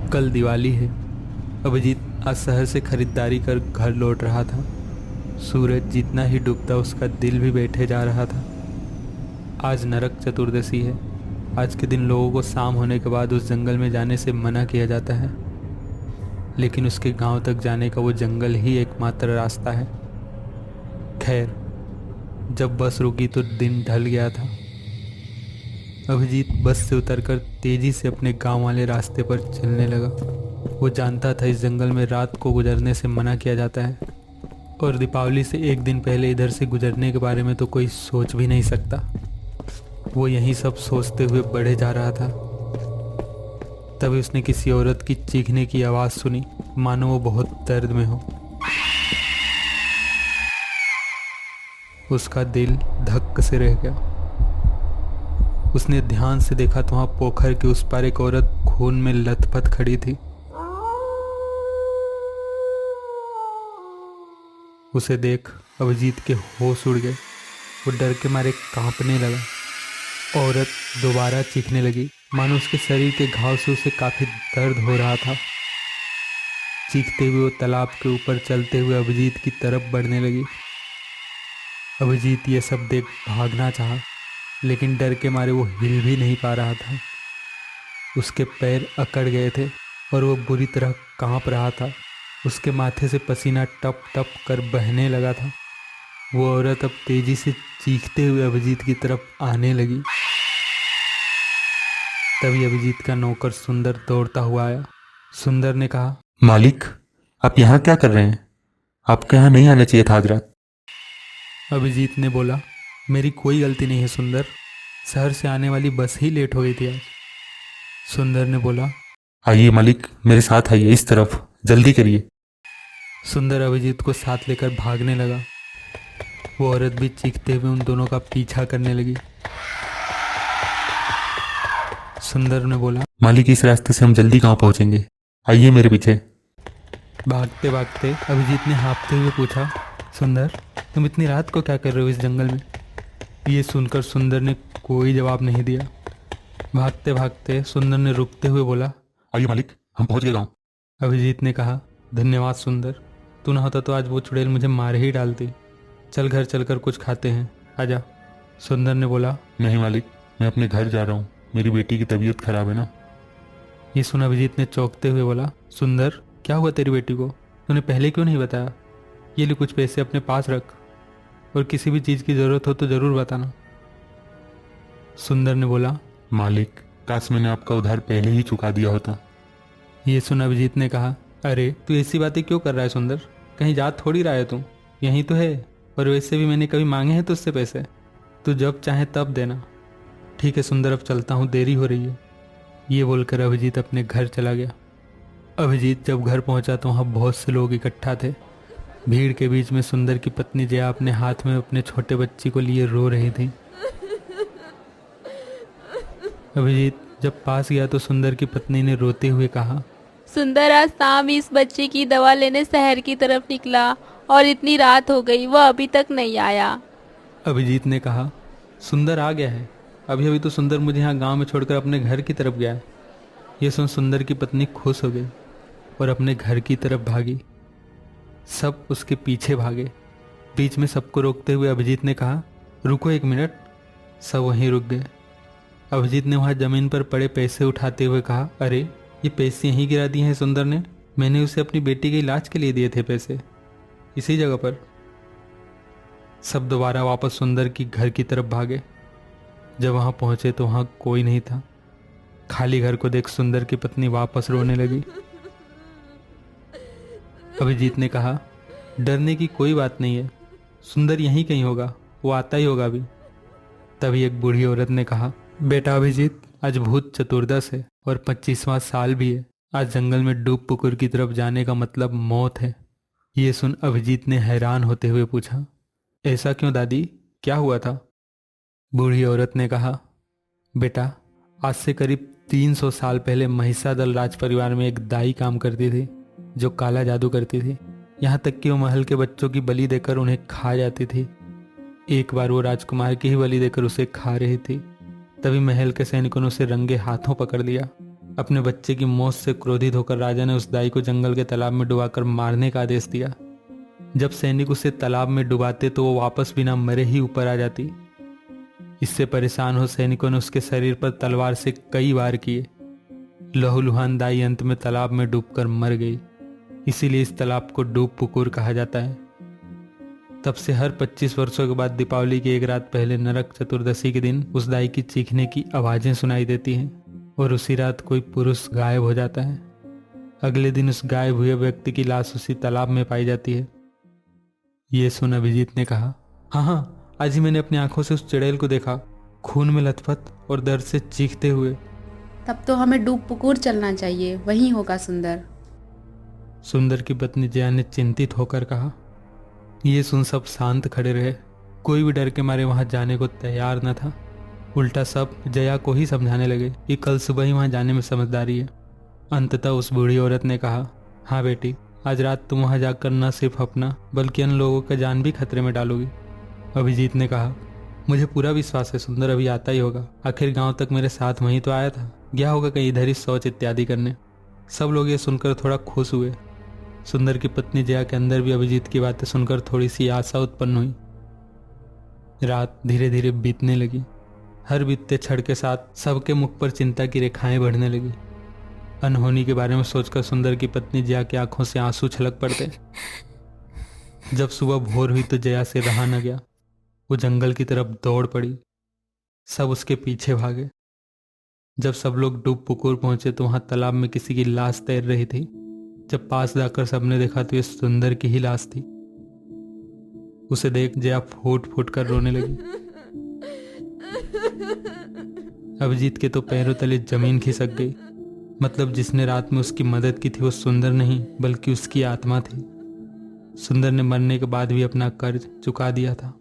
कल दिवाली है। अभिजीत आज शहर से खरीदारी कर घर लौट रहा था। सूरज जितना ही डूबता उसका दिल भी बैठे जा रहा था। आज नरक चतुर्दशी है। आज के दिन लोगों को शाम होने के बाद उस जंगल में जाने से मना किया जाता है, लेकिन उसके गांव तक जाने का वो जंगल ही एकमात्र रास्ता है। खैर, जब बस रुकी तो दिन ढल गया था। अभिजीत बस से उतरकर तेजी से अपने गांव वाले रास्ते पर चलने लगा। वो जानता था इस जंगल में रात को गुजरने से मना किया जाता है, और दीपावली से एक दिन पहले इधर से गुजरने के बारे में तो कोई सोच भी नहीं सकता। वो यही सब सोचते हुए बढ़े जा रहा था। तभी उसने किसी औरत की चीखने की आवाज़ सुनी, मानो वो बहुत दर्द में हो। उसका दिल धक्क से रह गया। उसने ध्यान से देखा तो वहां पोखर के उस पार एक औरत खून में लथपथ खड़ी थी। उसे देख अभिजीत के होश उड़ गए। वो डर के मारे कांपने लगा। औरत दोबारा चीखने लगी, मानो उसके शरीर के घाव से उसे काफी दर्द हो रहा था। चीखते हुए वो तालाब के ऊपर चलते हुए अभिजीत की तरफ बढ़ने लगी। अभिजीत ये सब देख भागना चाहा, लेकिन डर के मारे वो हिल भी नहीं पा रहा था। उसके पैर अकड़ गए थे और वो बुरी तरह कांप रहा था। उसके माथे से पसीना टप टप कर बहने लगा था। वो औरत अब तेजी से चीखते हुए अभिजीत की तरफ आने लगी। तभी अभिजीत का नौकर सुंदर दौड़ता हुआ आया। सुंदर ने कहा, मालिक, आप यहाँ क्या कर रहे हैं? आपको यहाँ नहीं आना चाहिए था आज रात। अभिजीत ने बोला, मेरी कोई गलती नहीं है सुंदर, शहर से आने वाली बस ही लेट हो गई थी आज। सुंदर ने बोला, आइए मालिक, मेरे साथ आइए, इस तरफ जल्दी करिए। सुंदर अभिजीत को साथ लेकर भागने लगा। वो औरत भी चीखते हुए उन दोनों का पीछा करने लगी। सुंदर ने बोला, मालिक, इस रास्ते से हम जल्दी कहाँ पहुँचेंगे? आइए मेरे पीछे। भागते भागते अभिजीत ने हाँफते हुए पूछा, सुंदर, तुम इतनी रात को क्या कर रहे हो इस जंगल में? ये सुनकर सुंदर ने कोई जवाब नहीं दिया। भागते भागते सुंदर ने रुकते हुए बोला, आइए मालिक, हम पहुँच गए गाँव। अभिजीत ने कहा, धन्यवाद सुंदर, तू ना होता तो आज वो चुड़ैल मुझे मार ही डालती। चल घर चलकर कुछ खाते हैं, आजा। सुंदर ने बोला, नहीं मालिक, मैं अपने घर जा रहा हूँ, मेरी बेटी की तबीयत खराब है ना। ये सुन अभिजीत ने चौंकते हुए बोला, सुंदर, क्या हुआ तेरी बेटी को? तूने पहले क्यों नहीं बताया? ये ले कुछ पैसे अपने पास रख, और किसी भी चीज़ की ज़रूरत हो तो ज़रूर बताना। सुंदर ने बोला, मालिक, काश मैंने आपका उधार पहले ही चुका दिया होता। ये सुन अभिजीत ने कहा, अरे तू ऐसी बातें क्यों कर रहा है सुंदर? कहीं जा थोड़ी रहा है तू, यहीं तो है। और वैसे भी मैंने कभी मांगे हैं तुझसे पैसे? तू जब चाहे तब देना। ठीक है सुंदर, अब चलता हूँ, देरी हो रही है। ये बोलकर अभिजीत अपने घर चला गया। अभिजीत जब घर पहुंचा तो वहाँ बहुत से लोग इकट्ठा थे। भीड़ के बीच में सुंदर की पत्नी जया अपने हाथ में अपने छोटे बच्ची को लिए रो रही थी। अभिजीत जब पास गया तो सुंदर की पत्नी ने रोते हुए कहा, सुंदर आज शाम इस बच्चे की दवा लेने शहर की तरफ निकला और इतनी रात हो गई, वह अभी तक नहीं आया। अभिजीत ने कहा, सुंदर आ गया है, अभी अभी तो सुंदर मुझे यहाँ गांव में छोड़कर अपने घर की तरफ गया है। ये सुन सुंदर की पत्नी खुश हो गई और अपने घर की तरफ भागी। सब उसके पीछे भागे। बीच में सबको रोकते हुए अभिजीत ने कहा, रुको एक मिनट। सब वहीं रुक गए। अभिजीत ने वहाँ जमीन पर पड़े पैसे उठाते हुए कहा, अरे ये पैसे यहीं गिरा दिए हैं सुंदर ने। मैंने उसे अपनी बेटी के इलाज के लिए दिए थे पैसे, इसी जगह पर। सब दोबारा वापस सुंदर की घर की तरफ भागे। जब वहाँ पहुँचे तो वहाँ कोई नहीं था। खाली घर को देख सुंदर की पत्नी वापस रोने लगी। अभिजीत ने कहा, डरने की कोई बात नहीं है, सुंदर यहीं कहीं होगा, वो आता ही होगा अभी। तभी एक बूढ़ी औरत ने कहा, बेटा अभिजीत, आज भूत चतुर्दश है और 25वां साल भी है। आज जंगल में डूब पुकुर की तरफ जाने का मतलब मौत है। ये सुन अभिजीत ने हैरान होते हुए पूछा, ऐसा क्यों दादी, क्या हुआ था? बूढ़ी औरत ने कहा, बेटा, आज से करीब 300 साल पहले महिषादल राज परिवार में एक दाई काम करती थी जो काला जादू करती थी। यहाँ तक कि वो महल के बच्चों की बलि देकर उन्हें खा जाती थी। एक बार वो राजकुमार की ही बलि देकर उसे खा रही थी। तभी महल के सैनिकों ने उसे रंगे हाथों पकड़ लिया अपने बच्चे की मौत से क्रोधित होकर राजा ने उस दाई को जंगल के तालाब में डुबाकर मारने का आदेश दिया। जब सैनिक उसे तालाब में डुबाते तो वो वापस बिना मरे ही ऊपर आ जाती। इससे परेशान हो सैनिकों ने उसके शरीर पर तलवार से कई वार किए। लहूलुहान दाई अंत में तालाब में डूबकर मर गई। इसीलिए इस तालाब को डूब पुकुर कहा जाता है। तब से हर 25 वर्षों के बाद दीपावली की एक रात पहले नरक चतुर्दशी के दिन उस दाई की चीखने की आवाजें सुनाई देती हैं और उसी रात कोई पुरुष गायब हो जाता है। अगले दिन उस गायब हुए व्यक्ति की लाश उसी तालाब में पाई जाती है। ये सुन अभिजीत ने कहा, हाँ, आज ही मैंने अपनी आंखों से उस चुड़ैल को देखा, खून में लथपथ और दर्द से चीखते हुए। तब तो हमें डूब पुकुर चलना चाहिए, वहीं होगा सुंदर। सुंदर की पत्नी जया ने चिंतित होकर कहा। ये सुन सब शांत खड़े रहे। कोई भी डर के मारे वहां जाने को तैयार न था। उल्टा सब जया को ही समझाने लगे कि कल सुबह ही वहां जाने में समझदारी है। अंततः उस बूढ़ी औरत ने कहा, हाँ बेटी, आज रात तुम वहां जाकर न सिर्फ अपना बल्कि अन्य लोगों का जान भी खतरे में डालोगी। अभिजीत ने कहा, मुझे पूरा विश्वास है सुंदर अभी आता ही होगा। आखिर गांव तक मेरे साथ वहीं तो आया था, गया होगा कहीं इधर ही शौच इत्यादि करने। सब लोग ये सुनकर थोड़ा खुश हुए। सुंदर की पत्नी जया के अंदर भी अभिजीत की बातें सुनकर थोड़ी सी आशा उत्पन्न हुई। रात धीरे धीरे बीतने लगी। हर बीतते क्षण के साथ सबके मुख पर चिंता की रेखाएं बढ़ने लगी। अनहोनी के बारे में सोचकर सुंदर की पत्नी जया की आंखों से आंसू छलक पड़ते। जब सुबह भोर हुई तो जया से रहा न गया। वो जंगल की तरफ दौड़ पड़ी। सब उसके पीछे भागे। जब सब लोग डूब पुकुर पहुंचे तो वहां तालाब में किसी की लाश तैर रही थी। जब पास जाकर सबने देखा तो ये सुंदर की ही लाश थी। उसे देख जया फूट फूट कर रोने लगी। अभिजीत के तो पैरों तले जमीन खिसक गई। मतलब जिसने रात में उसकी मदद की थी वो सुंदर नहीं बल्कि उसकी आत्मा थी। सुंदर ने मरने के बाद भी अपना कर्ज चुका दिया था।